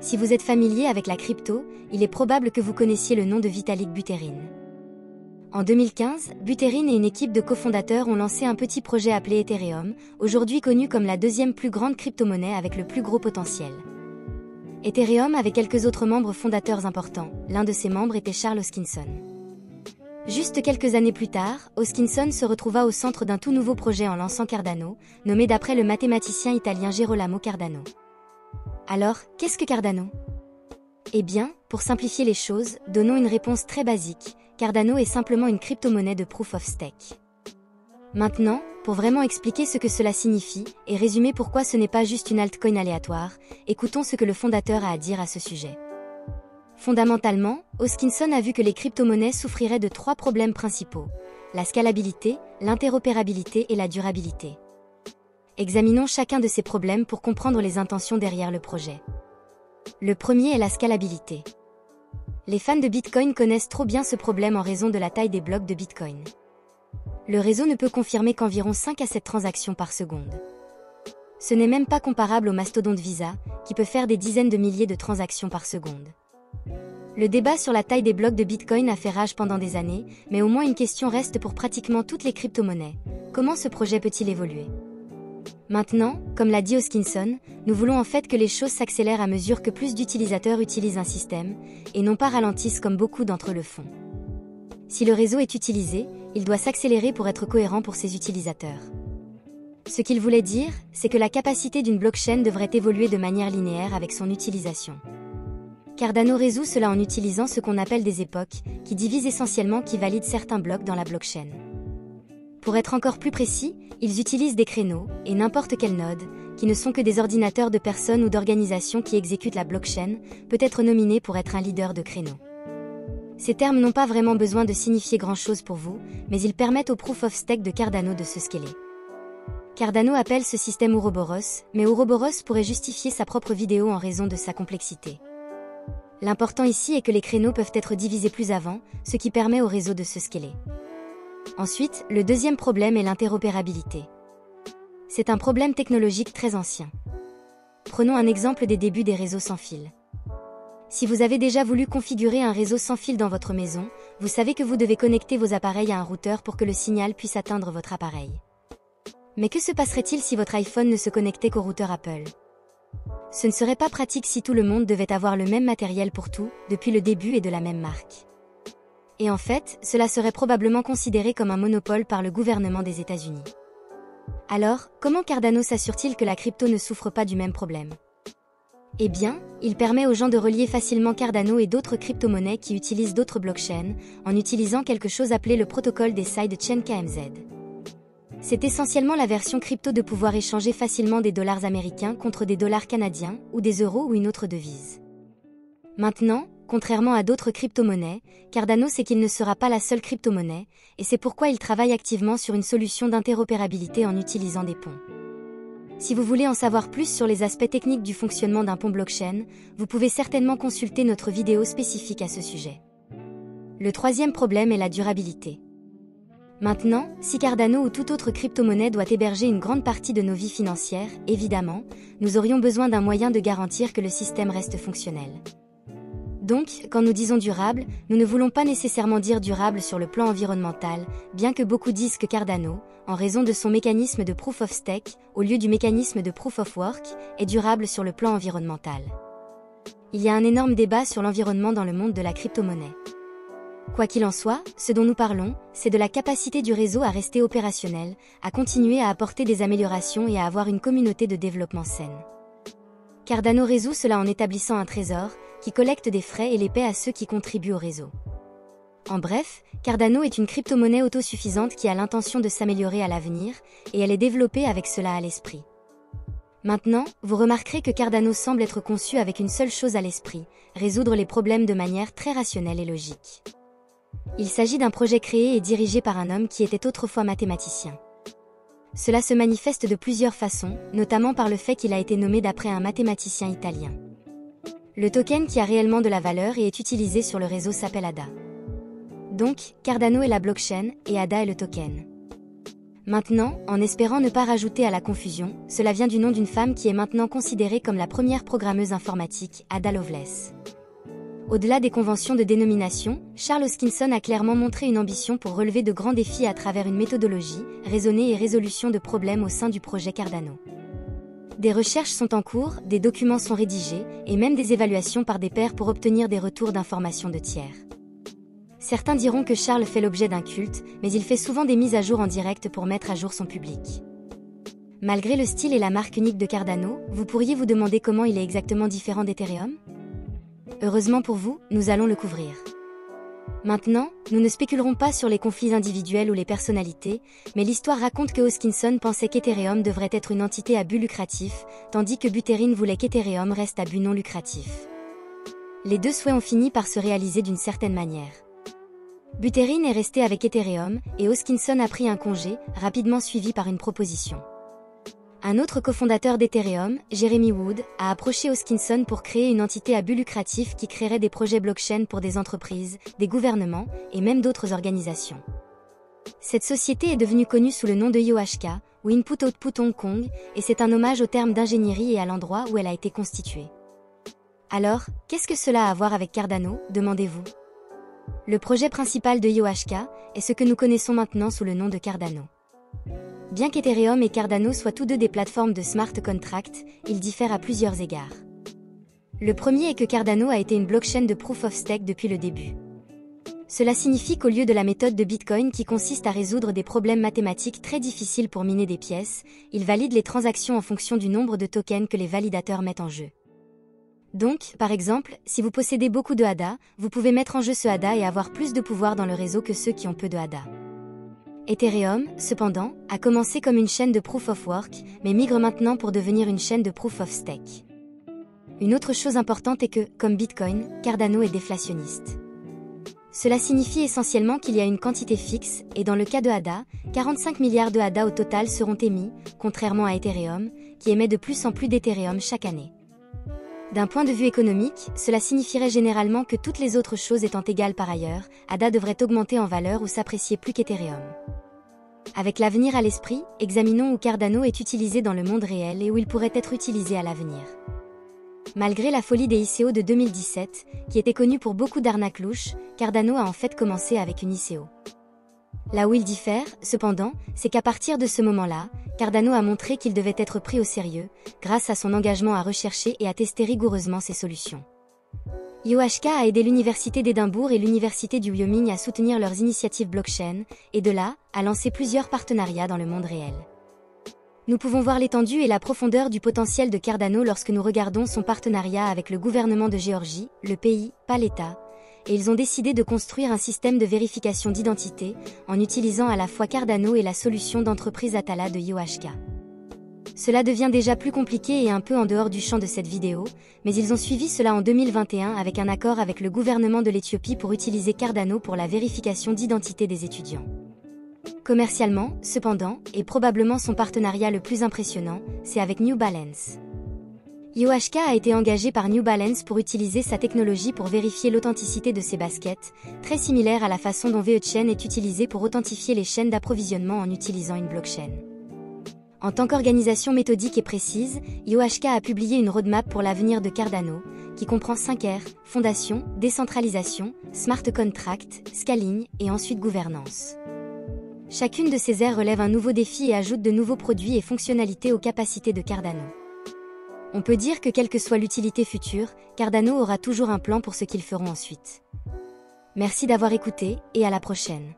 Si vous êtes familier avec la crypto, il est probable que vous connaissiez le nom de Vitalik Buterin. En 2015, Buterin et une équipe de cofondateurs ont lancé un petit projet appelé Ethereum, aujourd'hui connu comme la deuxième plus grande crypto-monnaie avec le plus gros potentiel. Ethereum avait quelques autres membres fondateurs importants, l'un de ces membres était Charles Hoskinson. Juste quelques années plus tard, Hoskinson se retrouva au centre d'un tout nouveau projet en lançant Cardano, nommé d'après le mathématicien italien Gerolamo Cardano. Alors, qu'est-ce que Cardano ? Eh bien, pour simplifier les choses, donnons une réponse très basique. Cardano est simplement une crypto-monnaie de Proof of Stake. Maintenant, pour vraiment expliquer ce que cela signifie, et résumer pourquoi ce n'est pas juste une altcoin aléatoire, écoutons ce que le fondateur a à dire à ce sujet. Fondamentalement, Hoskinson a vu que les crypto-monnaies souffriraient de 3 problèmes principaux: la scalabilité, l'interopérabilité et la durabilité. Examinons chacun de ces problèmes pour comprendre les intentions derrière le projet. Le premier est la scalabilité. Les fans de Bitcoin connaissent trop bien ce problème en raison de la taille des blocs de Bitcoin. Le réseau ne peut confirmer qu'environ 5 à 7 transactions par seconde. Ce n'est même pas comparable au mastodonte Visa, qui peut faire des dizaines de milliers de transactions par seconde. Le débat sur la taille des blocs de Bitcoin a fait rage pendant des années, mais au moins une question reste pour pratiquement toutes les crypto-monnaies. Comment ce projet peut-il évoluer ? Maintenant, comme l'a dit Hoskinson, nous voulons en fait que les choses s'accélèrent à mesure que plus d'utilisateurs utilisent un système, et non pas ralentissent comme beaucoup d'entre eux le font. Si le réseau est utilisé, il doit s'accélérer pour être cohérent pour ses utilisateurs. Ce qu'il voulait dire, c'est que la capacité d'une blockchain devrait évoluer de manière linéaire avec son utilisation. Cardano résout cela en utilisant ce qu'on appelle des époques, qui divisent essentiellement qui valident certains blocs dans la blockchain. Pour être encore plus précis, ils utilisent des créneaux, et n'importe quel node, qui ne sont que des ordinateurs de personnes ou d'organisations qui exécutent la blockchain, peut être nominé pour être un leader de créneau. Ces termes n'ont pas vraiment besoin de signifier grand-chose pour vous, mais ils permettent au Proof of Stake de Cardano de se scaler. Cardano appelle ce système Ouroboros, mais Ouroboros pourrait justifier sa propre vidéo en raison de sa complexité. L'important ici est que les créneaux peuvent être divisés plus avant, ce qui permet au réseau de se scaler. Ensuite, le deuxième problème est l'interopérabilité. C'est un problème technologique très ancien. Prenons un exemple des débuts des réseaux sans fil. Si vous avez déjà voulu configurer un réseau sans fil dans votre maison, vous savez que vous devez connecter vos appareils à un routeur pour que le signal puisse atteindre votre appareil. Mais que se passerait-il si votre iPhone ne se connectait qu'au routeur Apple ? Ce ne serait pas pratique si tout le monde devait avoir le même matériel pour tout, depuis le début et de la même marque. Et en fait, cela serait probablement considéré comme un monopole par le gouvernement des États-Unis. Alors, comment Cardano s'assure-t-il que la crypto ne souffre pas du même problème ? Eh bien, il permet aux gens de relier facilement Cardano et d'autres crypto-monnaies qui utilisent d'autres blockchains, en utilisant quelque chose appelé le protocole des sidechains KMZ. C'est essentiellement la version crypto de pouvoir échanger facilement des dollars américains contre des dollars canadiens, ou des euros ou une autre devise. Maintenant, contrairement à d'autres crypto-monnaies, Cardano sait qu'il ne sera pas la seule crypto-monnaie, et c'est pourquoi il travaille activement sur une solution d'interopérabilité en utilisant des ponts. Si vous voulez en savoir plus sur les aspects techniques du fonctionnement d'un pont blockchain, vous pouvez certainement consulter notre vidéo spécifique à ce sujet. Le troisième problème est la durabilité. Maintenant, si Cardano ou toute autre crypto-monnaie doit héberger une grande partie de nos vies financières, évidemment, nous aurions besoin d'un moyen de garantir que le système reste fonctionnel. Donc, quand nous disons durable, nous ne voulons pas nécessairement dire durable sur le plan environnemental, bien que beaucoup disent que Cardano, en raison de son mécanisme de Proof of Stake, au lieu du mécanisme de Proof of Work, est durable sur le plan environnemental. Il y a un énorme débat sur l'environnement dans le monde de la crypto-monnaie. Quoi qu'il en soit, ce dont nous parlons, c'est de la capacité du réseau à rester opérationnel, à continuer à apporter des améliorations et à avoir une communauté de développement saine. Cardano résout cela en établissant un trésor, qui collecte des frais et les paie à ceux qui contribuent au réseau. En bref, Cardano est une crypto-monnaie autosuffisante qui a l'intention de s'améliorer à l'avenir, et elle est développée avec cela à l'esprit. Maintenant, vous remarquerez que Cardano semble être conçu avec une seule chose à l'esprit, résoudre les problèmes de manière très rationnelle et logique. Il s'agit d'un projet créé et dirigé par un homme qui était autrefois mathématicien. Cela se manifeste de plusieurs façons, notamment par le fait qu'il a été nommé d'après un mathématicien italien. Le token qui a réellement de la valeur et est utilisé sur le réseau s'appelle ADA. Donc, Cardano est la blockchain, et ADA est le token. Maintenant, en espérant ne pas rajouter à la confusion, cela vient du nom d'une femme qui est maintenant considérée comme la première programmeuse informatique, Ada Lovelace. Au-delà des conventions de dénomination, Charles Hoskinson a clairement montré une ambition pour relever de grands défis à travers une méthodologie, raisonnée et résolution de problèmes au sein du projet Cardano. Des recherches sont en cours, des documents sont rédigés, et même des évaluations par des pairs pour obtenir des retours d'informations de tiers. Certains diront que Charles fait l'objet d'un culte, mais il fait souvent des mises à jour en direct pour mettre à jour son public. Malgré le style et la marque unique de Cardano, vous pourriez vous demander comment il est exactement différent d'Ethereum ? Heureusement pour vous, nous allons le couvrir. Maintenant, nous ne spéculerons pas sur les conflits individuels ou les personnalités, mais l'histoire raconte que Hoskinson pensait qu'Ethereum devrait être une entité à but lucratif, tandis que Buterin voulait qu'Ethereum reste à but non lucratif. Les deux souhaits ont fini par se réaliser d'une certaine manière. Buterin est resté avec Ethereum, et Hoskinson a pris un congé, rapidement suivi par une proposition. Un autre cofondateur d'Ethereum, Jeremy Wood, a approché Hoskinson pour créer une entité à but lucratif qui créerait des projets blockchain pour des entreprises, des gouvernements, et même d'autres organisations. Cette société est devenue connue sous le nom de IOHK, ou Input Output Hong Kong, et c'est un hommage au terme d'ingénierie et à l'endroit où elle a été constituée. Alors, qu'est-ce que cela a à voir avec Cardano, demandez-vous ? Le projet principal de IOHK est ce que nous connaissons maintenant sous le nom de Cardano. Bien qu'Ethereum et Cardano soient tous deux des plateformes de smart contract, ils diffèrent à plusieurs égards. Le premier est que Cardano a été une blockchain de proof of stake depuis le début. Cela signifie qu'au lieu de la méthode de Bitcoin qui consiste à résoudre des problèmes mathématiques très difficiles pour miner des pièces, il valide les transactions en fonction du nombre de tokens que les validateurs mettent en jeu. Donc, par exemple, si vous possédez beaucoup de ADA, vous pouvez mettre en jeu ce ADA et avoir plus de pouvoir dans le réseau que ceux qui ont peu de ADA. Ethereum, cependant, a commencé comme une chaîne de Proof of Work, mais migre maintenant pour devenir une chaîne de Proof of Stake. Une autre chose importante est que, comme Bitcoin, Cardano est déflationniste. Cela signifie essentiellement qu'il y a une quantité fixe, et dans le cas de ADA, 45 milliards de ADA au total seront émis, contrairement à Ethereum, qui émet de plus en plus d'Ethereum chaque année. D'un point de vue économique, cela signifierait généralement que toutes les autres choses étant égales par ailleurs, ADA devrait augmenter en valeur ou s'apprécier plus qu'Ethereum. Avec l'avenir à l'esprit, examinons où Cardano est utilisé dans le monde réel et où il pourrait être utilisé à l'avenir. Malgré la folie des ICO de 2017, qui était connue pour beaucoup d'arnaques louches, Cardano a en fait commencé avec une ICO. Là où il diffère, cependant, c'est qu'à partir de ce moment-là, Cardano a montré qu'il devait être pris au sérieux, grâce à son engagement à rechercher et à tester rigoureusement ses solutions. IOHK a aidé l'Université d'Édimbourg et l'Université du Wyoming à soutenir leurs initiatives blockchain, et de là, à lancer plusieurs partenariats dans le monde réel. Nous pouvons voir l'étendue et la profondeur du potentiel de Cardano lorsque nous regardons son partenariat avec le gouvernement de Géorgie, le pays, pas l'État, et ils ont décidé de construire un système de vérification d'identité, en utilisant à la fois Cardano et la solution d'entreprise Atala de IOHK. Cela devient déjà plus compliqué et un peu en dehors du champ de cette vidéo, mais ils ont suivi cela en 2021 avec un accord avec le gouvernement de l'Éthiopie pour utiliser Cardano pour la vérification d'identité des étudiants. Commercialement, cependant, et probablement son partenariat le plus impressionnant, c'est avec New Balance. IOHK a été engagé par New Balance pour utiliser sa technologie pour vérifier l'authenticité de ses baskets, très similaire à la façon dont VeChain est utilisé pour authentifier les chaînes d'approvisionnement en utilisant une blockchain. En tant qu'organisation méthodique et précise, IOHK a publié une roadmap pour l'avenir de Cardano, qui comprend 5 R, fondation, décentralisation, smart contract, scaling et ensuite gouvernance. Chacune de ces R relève un nouveau défi et ajoute de nouveaux produits et fonctionnalités aux capacités de Cardano. On peut dire que quelle que soit l'utilité future, Cardano aura toujours un plan pour ce qu'ils feront ensuite. Merci d'avoir écouté, et à la prochaine.